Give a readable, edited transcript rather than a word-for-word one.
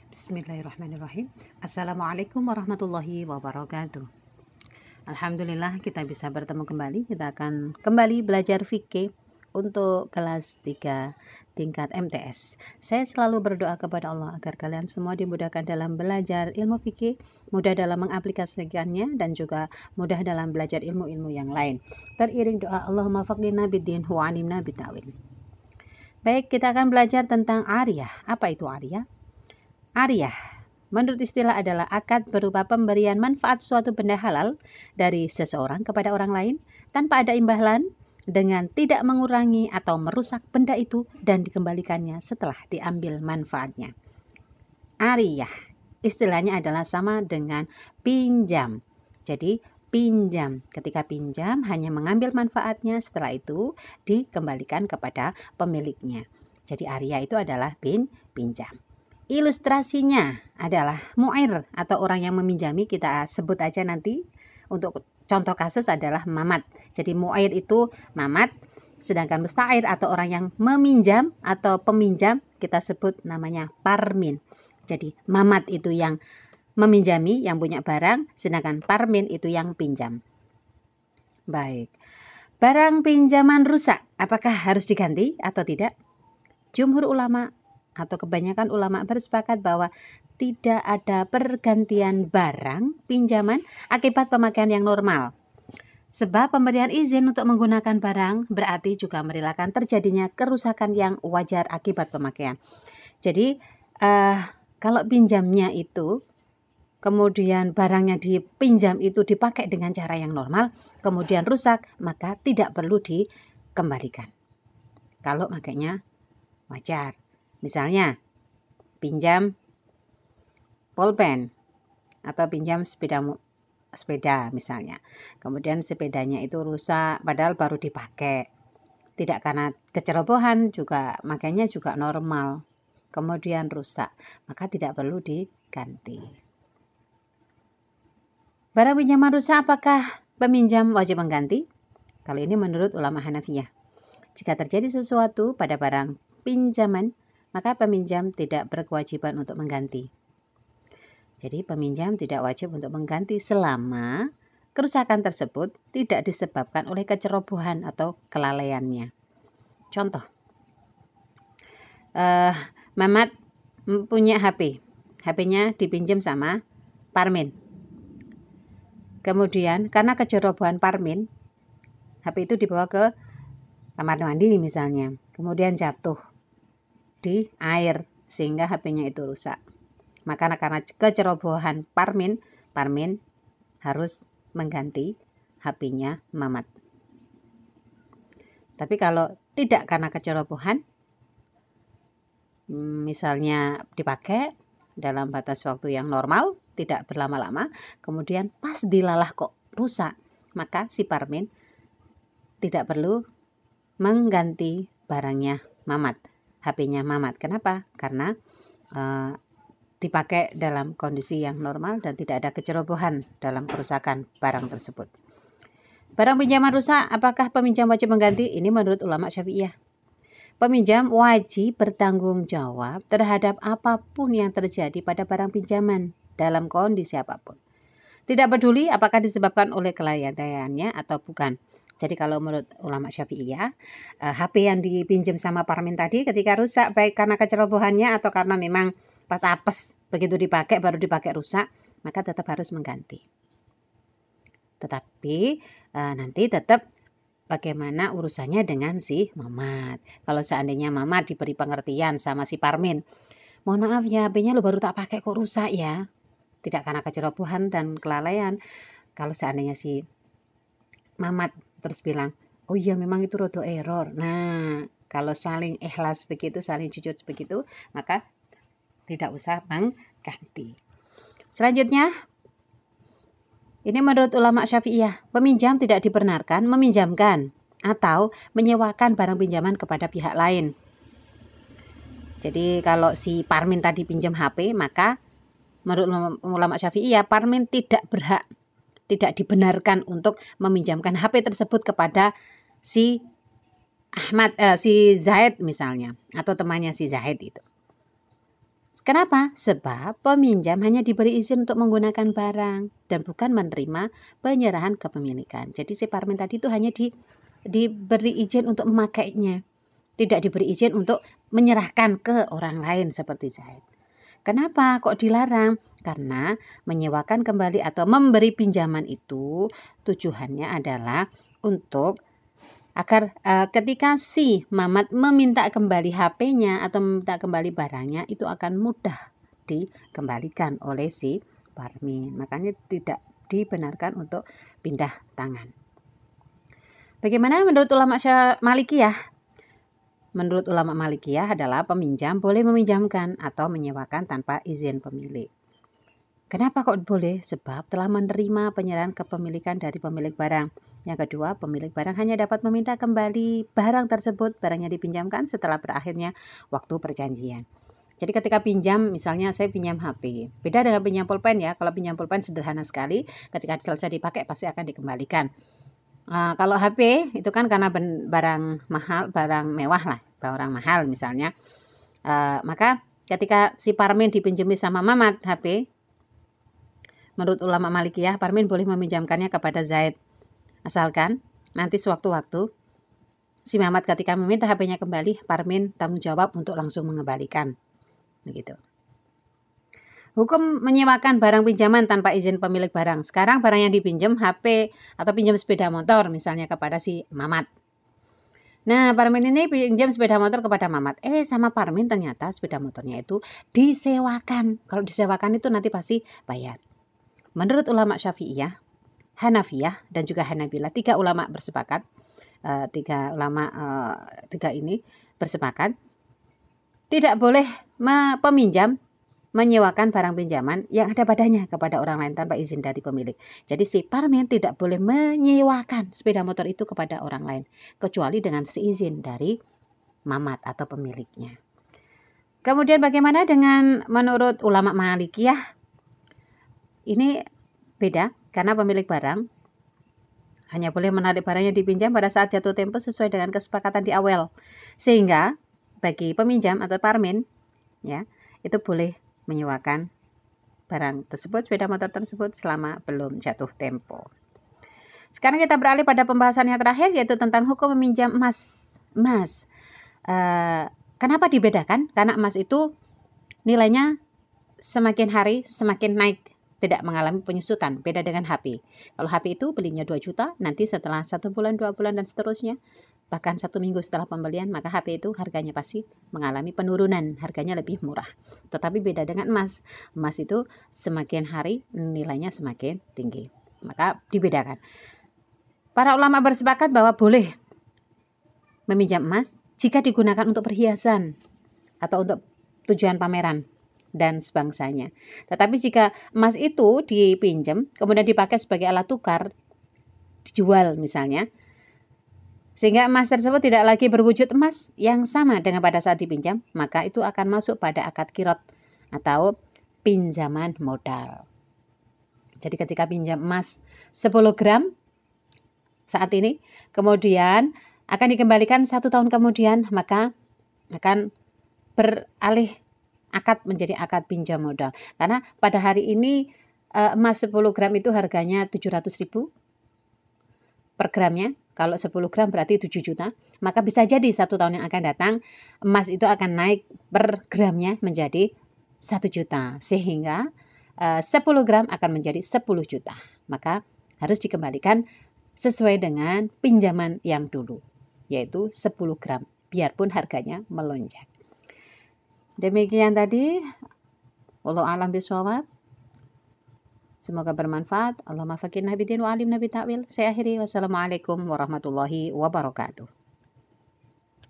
Bismillahirrahmanirrahim. Assalamualaikum warahmatullahi wabarakatuh. Alhamdulillah kita bisa bertemu kembali. Kita akan kembali belajar fikih untuk kelas 3 tingkat MTS. Saya selalu berdoa kepada Allah agar kalian semua dimudahkan dalam belajar ilmu fikih, mudah dalam mengaplikasikannya, dan juga mudah dalam belajar ilmu-ilmu yang lain. Teriring doa Allahumma faqihna biddin wa 'allimna bitawil. Baik, kita akan belajar tentang ariyah. Apa itu ariyah? Ariyah menurut istilah adalah akad berupa pemberian manfaat suatu benda halal dari seseorang kepada orang lain tanpa ada imbalan, dengan tidak mengurangi atau merusak benda itu dan dikembalikannya setelah diambil manfaatnya. Ariyah istilahnya adalah sama dengan pinjam. Jadi pinjam, ketika pinjam hanya mengambil manfaatnya, setelah itu dikembalikan kepada pemiliknya. Jadi ariyah itu adalah pinjam. Ilustrasinya adalah mu'ir atau orang yang meminjami, kita sebut aja nanti untuk contoh kasus adalah mamat. Jadi mu'ir itu mamat, sedangkan musta'ir atau orang yang meminjam atau peminjam kita sebut namanya parmin. Jadi mamat itu yang meminjami, yang punya barang, sedangkan parmin itu yang pinjam. Baik, barang pinjaman rusak, apakah harus diganti atau tidak? Jumhur ulama atau kebanyakan ulama bersepakat bahwa tidak ada pergantian barang pinjaman akibat pemakaian yang normal. Sebab pemberian izin untuk menggunakan barang berarti juga merelakan terjadinya kerusakan yang wajar akibat pemakaian. Jadi kalau pinjamnya itu, kemudian barangnya dipinjam itu dipakai dengan cara yang normal, kemudian rusak, maka tidak perlu dikembalikan. Kalau makanya wajar. Misalnya pinjam pulpen atau pinjam sepeda misalnya. Kemudian sepedanya itu rusak padahal baru dipakai. Tidak karena kecerobohan, juga makanya juga normal. Kemudian rusak, maka tidak perlu diganti. Barang pinjaman rusak, apakah peminjam wajib mengganti? Kalau ini menurut ulama Hanafiyah. Jika terjadi sesuatu pada barang pinjaman, maka peminjam tidak berkewajiban untuk mengganti. Jadi peminjam tidak wajib untuk mengganti selama kerusakan tersebut tidak disebabkan oleh kecerobohan atau kelalaiannya. Contoh, Mamat punya HP, HP-nya dipinjam sama Parmin. Kemudian karena kecerobohan Parmin, HP itu dibawa ke kamar mandi misalnya, kemudian jatuh di air sehingga HP-nya itu rusak. Maka karena kecerobohan Parmin harus mengganti HP-nya Mamat. Tapi kalau tidak karena kecerobohan, misalnya dipakai dalam batas waktu yang normal, tidak berlama-lama, kemudian pas dilalah kok rusak, maka si Parmin tidak perlu mengganti barangnya Mamat, HP-nya Mamat. Kenapa? Karena dipakai dalam kondisi yang normal dan tidak ada kecerobohan dalam kerusakan barang tersebut. Barang pinjaman rusak, apakah peminjam wajib mengganti? Ini menurut ulama Syafi'iyah. Peminjam wajib bertanggung jawab terhadap apapun yang terjadi pada barang pinjaman dalam kondisi apapun. Tidak peduli apakah disebabkan oleh kelalaiannya atau bukan. Jadi kalau menurut ulama Syafi'iyah, HP yang dipinjam sama Parmin tadi ketika rusak, baik karena kecerobohannya atau karena memang pas apes begitu dipakai baru dipakai rusak, maka tetap harus mengganti. Tetapi nanti tetap bagaimana urusannya dengan si Mamat. Kalau seandainya Mamat diberi pengertian sama si Parmin, mohon maaf ya, HP-nya lo baru tak pakai kok rusak ya. Tidak karena kecerobohan dan kelalaian. Kalau seandainya si Mamat terus bilang, oh iya memang itu rodo error. Nah, kalau saling ikhlas begitu, saling jujur begitu, maka tidak usah mengganti. Selanjutnya, ini menurut ulama Syafi'iyah, peminjam tidak dibenarkan meminjamkan atau menyewakan barang pinjaman kepada pihak lain. Jadi kalau si Parmin tadi pinjam HP, maka menurut ulama Syafi'iyah, Parmin tidak berhak, tidak dibenarkan untuk meminjamkan HP tersebut kepada si si Zaid misalnya, atau temannya si Zaid itu. Kenapa? Sebab peminjam hanya diberi izin untuk menggunakan barang dan bukan menerima penyerahan kepemilikan. Jadi si parmen tadi itu hanya diberi izin untuk memakainya, tidak diberi izin untuk menyerahkan ke orang lain seperti Zaid. Kenapa kok dilarang? Karena menyewakan kembali atau memberi pinjaman itu tujuannya adalah untuk agar ketika si Mamat meminta kembali HP-nya atau meminta kembali barangnya itu akan mudah dikembalikan oleh si Parmin. Makanya tidak dibenarkan untuk pindah tangan. Bagaimana menurut ulama Malikiyah? Menurut ulama Malikiyah adalah peminjam boleh meminjamkan atau menyewakan tanpa izin pemilik. Kenapa kok boleh? Sebab telah menerima penyerahan kepemilikan dari pemilik barang. Yang kedua, pemilik barang hanya dapat meminta kembali barang tersebut, barangnya dipinjamkan setelah berakhirnya waktu perjanjian. Jadi ketika pinjam, misalnya saya pinjam HP, beda dengan pinjam pulpen ya. Kalau pinjam pulpen sederhana sekali, ketika selesai dipakai pasti akan dikembalikan. Kalau HP itu kan karena barang mahal, barang mewah lah, barang mahal misalnya. Maka ketika si Parmin dipinjami sama Mamat HP, menurut ulama Malikiyah, Parmin boleh meminjamkannya kepada Zaid. Asalkan nanti sewaktu-waktu si Mamat ketika meminta HP-nya kembali, Parmin tanggung jawab untuk langsung mengembalikan. Begitu. Hukum menyewakan barang pinjaman tanpa izin pemilik barang. Sekarang barang yang dipinjam HP atau pinjam sepeda motor misalnya kepada si Mamat. Nah, Parmin ini pinjam sepeda motor kepada Mamat. Sama Parmin ternyata sepeda motornya itu disewakan. Kalau disewakan itu nanti pasti bayar. Menurut ulama Syafi'iyah, Hanafiyah dan juga Hanabilah, tiga ulama ini bersepakat tidak boleh peminjam menyewakan barang pinjaman yang ada padanya kepada orang lain tanpa izin dari pemilik. Jadi si Parmin tidak boleh menyewakan sepeda motor itu kepada orang lain kecuali dengan seizin dari Mamat atau pemiliknya. Kemudian bagaimana dengan menurut ulama Malikiyah? Ini beda karena pemilik barang hanya boleh menarik barangnya dipinjam pada saat jatuh tempo sesuai dengan kesepakatan di awal. Sehingga bagi peminjam atau Parmin ya, itu boleh menyewakan barang tersebut, sepeda motor tersebut selama belum jatuh tempo. Sekarang kita beralih pada pembahasan yang terakhir yaitu tentang hukum meminjam emas. Kenapa dibedakan? Karena emas itu nilainya semakin hari semakin naik, tidak mengalami penyusutan, beda dengan HP. Kalau HP itu belinya 2 juta, nanti setelah 1 bulan, 2 bulan dan seterusnya, bahkan 1 minggu setelah pembelian, maka HP itu harganya pasti mengalami penurunan, harganya lebih murah. Tetapi beda dengan emas. Emas itu semakin hari nilainya semakin tinggi. Maka dibedakan. Para ulama bersepakat bahwa boleh meminjam emas jika digunakan untuk perhiasan atau untuk tujuan pameran dan sebangsanya. Tetapi jika emas itu dipinjam kemudian dipakai sebagai alat tukar, dijual misalnya, sehingga emas tersebut tidak lagi berwujud emas yang sama dengan pada saat dipinjam, maka itu akan masuk pada akad kirot atau pinjaman modal. Jadi ketika pinjam emas 10 gram saat ini, kemudian akan dikembalikan 1 tahun kemudian, maka akan beralih akad menjadi akad pinjam modal. Karena pada hari ini emas 10 gram itu harganya 700.000 per gramnya. Kalau 10 gram berarti 7 juta. Maka bisa jadi 1 tahun yang akan datang emas itu akan naik per gramnya menjadi 1 juta. Sehingga 10 gram akan menjadi 10 juta. Maka harus dikembalikan sesuai dengan pinjaman yang dulu, yaitu 10 gram. Biarpun harganya melonjak. Demikian tadi, wallahu a'lam bishawab. Semoga bermanfaat. Allahumma faqihna bid-din wa alimna bit-ta'wil. Saya akhiri. Wassalamualaikum warahmatullahi wabarakatuh.